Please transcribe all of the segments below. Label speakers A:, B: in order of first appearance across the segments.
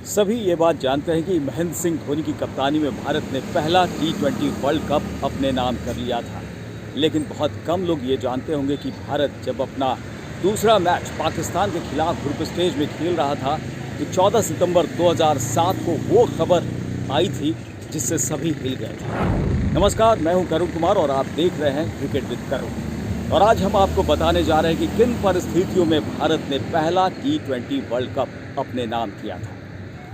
A: सभी ये बात जानते हैं कि महेंद्र सिंह धोनी की कप्तानी में भारत ने पहला T20 वर्ल्ड कप अपने नाम कर लिया था। लेकिन बहुत कम लोग ये जानते होंगे कि भारत जब अपना दूसरा मैच पाकिस्तान के खिलाफ ग्रुप स्टेज में खेल रहा था तो 14 सितंबर 2007 को वो खबर आई थी जिससे सभी हिल गए थे। नमस्कार, मैं हूं करुण कुमार और आप देख रहे हैं क्रिकेट विद करुण। और आज हम आपको बताने जा रहे हैं कि किन परिस्थितियों में भारत ने पहला T20 वर्ल्ड कप अपने नाम किया था।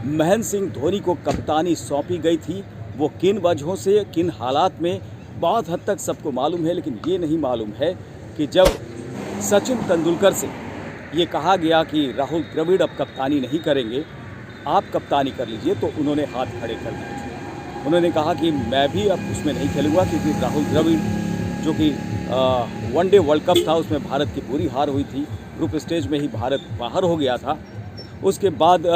A: महेंद्र सिंह धोनी को कप्तानी सौंपी गई थी। वो किन वजहों से, किन हालात में, बहुत हद तक सबको मालूम है, लेकिन ये नहीं मालूम है कि जब सचिन तेंदुलकर से ये कहा गया कि राहुल द्रविड़ अब कप्तानी नहीं करेंगे, आप कप्तानी कर लीजिए, तो उन्होंने हाथ खड़े कर दिए थे। उन्होंने कहा कि मैं भी अब उसमें नहीं खेलूँगा, क्योंकि राहुल द्रविड़ जो कि वनडे वर्ल्ड कप था उसमें भारत की बुरी हार हुई थी। ग्रुप स्टेज में ही भारत बाहर हो गया था। उसके बाद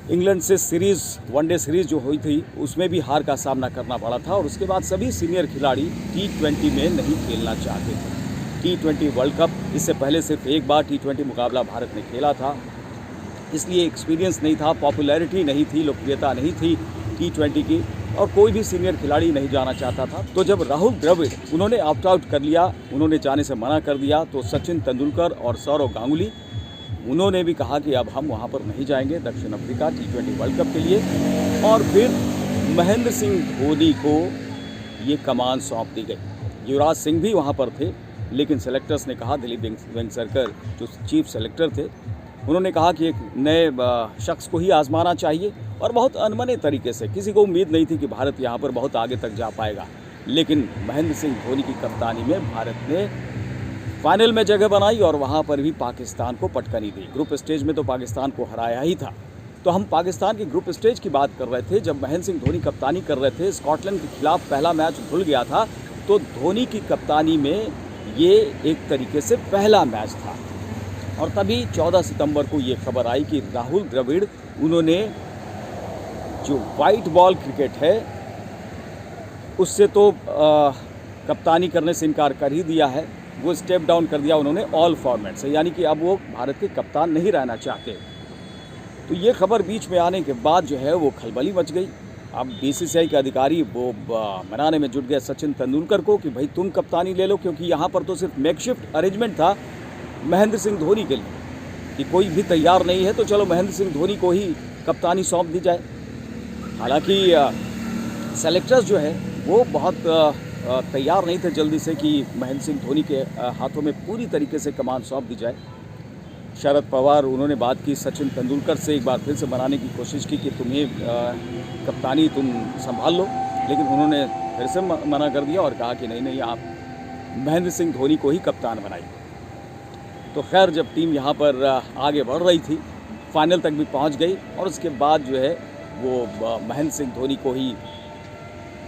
A: इंग्लैंड से सीरीज़, वनडे सीरीज़ जो हुई थी उसमें भी हार का सामना करना पड़ा था। और उसके बाद सभी सीनियर खिलाड़ी T20 में नहीं खेलना चाहते थे। T20 वर्ल्ड कप, इससे पहले सिर्फ एक बार T20 मुकाबला भारत ने खेला था, इसलिए एक्सपीरियंस नहीं था, पॉपुलैरिटी नहीं थी, लोकप्रियता नहीं थी T20 की, और कोई भी सीनियर खिलाड़ी नहीं जाना चाहता था। तो जब राहुल द्रविड़ उन्होंने ऑप्ट आउट कर लिया, उन्होंने जाने से मना कर दिया, तो सचिन तेंदुलकर और सौरव गांगुली उन्होंने भी कहा कि अब हम वहाँ पर नहीं जाएंगे दक्षिण अफ्रीका T20 वर्ल्ड कप के लिए। और फिर महेंद्र सिंह धोनी को ये कमान सौंप दी गई। युवराज सिंह भी वहाँ पर थे, लेकिन सेलेक्टर्स ने कहा, दिलीप वेंगसरकर जो चीफ सेलेक्टर थे, उन्होंने कहा कि एक नए शख्स को ही आजमाना चाहिए। और बहुत अनमने तरीके से, किसी को उम्मीद नहीं थी कि भारत यहाँ पर बहुत आगे तक जा पाएगा, लेकिन महेंद्र सिंह धोनी की कप्तानी में भारत ने फाइनल में जगह बनाई और वहाँ पर भी पाकिस्तान को पटकनी दी। ग्रुप स्टेज में तो पाकिस्तान को हराया ही था। तो हम पाकिस्तान की ग्रुप स्टेज की बात कर रहे थे। जब महेंद्र सिंह धोनी कप्तानी कर रहे थे, स्कॉटलैंड के खिलाफ पहला मैच धुल गया था, तो धोनी की कप्तानी में ये एक तरीके से पहला मैच था। और तभी 14 सितंबर को ये खबर आई कि राहुल द्रविड़, उन्होंने जो वाइट बॉल क्रिकेट है उससे तो कप्तानी करने से इनकार कर ही दिया है, वो स्टेप डाउन कर दिया उन्होंने ऑल फॉर्मेट से, यानी कि अब वो भारत के कप्तान नहीं रहना चाहते। तो ये खबर बीच में आने के बाद जो है वो खलबली मच गई। अब BCCI के अधिकारी वो मनाने में जुट गए सचिन तेंदुलकर को कि भाई तुम कप्तानी ले लो, क्योंकि यहाँ पर तो सिर्फ मेकशिफ्ट अरेंजमेंट था महेंद्र सिंह धोनी के लिए कि कोई भी तैयार नहीं है, तो चलो महेंद्र सिंह धोनी को ही कप्तानी सौंप दी जाए। हालांकि सेलेक्टर्स जो है वो बहुत तैयार नहीं थे जल्दी से कि महेंद्र सिंह धोनी के हाथों में पूरी तरीके से कमान सौंप दी जाए। शरद पवार, उन्होंने बात की सचिन तेंदुलकर से, एक बार फिर से बनाने की कोशिश की कि तुम्हें कप्तानी तुम संभाल लो, लेकिन उन्होंने फिर से मना कर दिया और कहा कि नहीं, आप महेंद्र सिंह धोनी को ही कप्तान बनाइए। तो खैर, जब टीम यहाँ पर आगे बढ़ रही थी, फाइनल तक भी पहुँच गई, और उसके बाद जो है वो महेंद्र सिंह धोनी को ही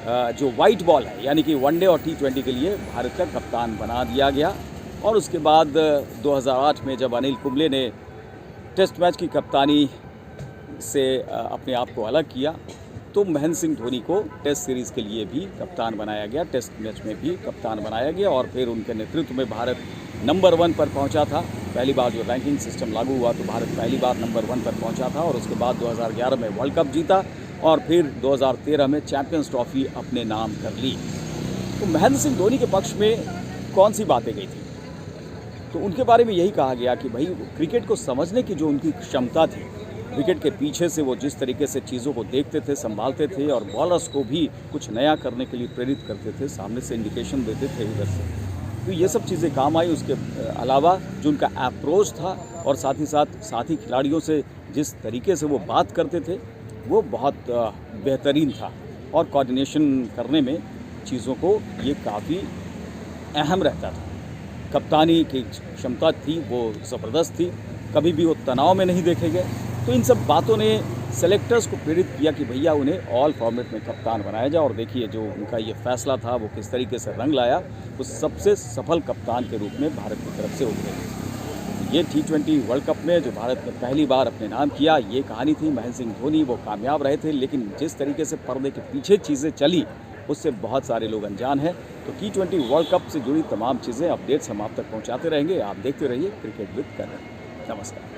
A: जो वाइट बॉल है, यानी कि वनडे और T20 के लिए भारत का कप्तान बना दिया गया। और उसके बाद 2008 में जब अनिल कुंबले ने टेस्ट मैच की कप्तानी से अपने आप को अलग किया, तो महेंद्र सिंह धोनी को टेस्ट सीरीज़ के लिए भी कप्तान बनाया गया, टेस्ट मैच में भी कप्तान बनाया गया। और फिर उनके नेतृत्व में भारत नंबर 1 पर पहुंचा था। पहली बार जो रैंकिंग सिस्टम लागू हुआ तो भारत पहली बार नंबर 1 पर पहुंचा था। और उसके बाद 2011 में वर्ल्ड कप जीता और फिर 2013 में चैंपियंस ट्रॉफी अपने नाम कर ली। तो महेंद्र सिंह धोनी के पक्ष में कौन सी बातें गई थी, तो उनके बारे में यही कहा गया कि भाई क्रिकेट को समझने की जो उनकी क्षमता थी, विकेट के पीछे से वो जिस तरीके से चीज़ों को देखते थे, संभालते थे, और बॉलर्स को भी कुछ नया करने के लिए प्रेरित करते थे, सामने से इंडिकेशन देते थे उधर से, तो ये सब चीज़ें काम आई। उसके अलावा जो उनका अप्रोच था और साथ ही साथ साथी खिलाड़ियों से जिस तरीके से वो बात करते थे, वो बहुत बेहतरीन था। और कोऑर्डिनेशन करने में चीज़ों को ये काफ़ी अहम रहता था। कप्तानी की क्षमता थी वो ज़बरदस्त थी, कभी भी वो तनाव में नहीं देखे गए। तो इन सब बातों ने सेलेक्टर्स को प्रेरित किया कि भैया उन्हें ऑल फॉर्मेट में कप्तान बनाया जाए। और देखिए जो उनका ये फैसला था वो किस तरीके से रंग लाया, वो सबसे सफल कप्तान के रूप में भारत की तरफ से उभरे। ये T20 वर्ल्ड कप में जो भारत ने पहली बार अपने नाम किया, ये कहानी थी। महेंद्र सिंह धोनी वो कामयाब रहे थे, लेकिन जिस तरीके से पर्दे के पीछे चीज़ें चली उससे बहुत सारे लोग अनजान हैं। तो T20 वर्ल्ड कप से जुड़ी तमाम चीज़ें, अपडेट्स हम आप तक पहुंचाते रहेंगे। आप देखते रहिए क्रिकेट विद करुण। नमस्कार।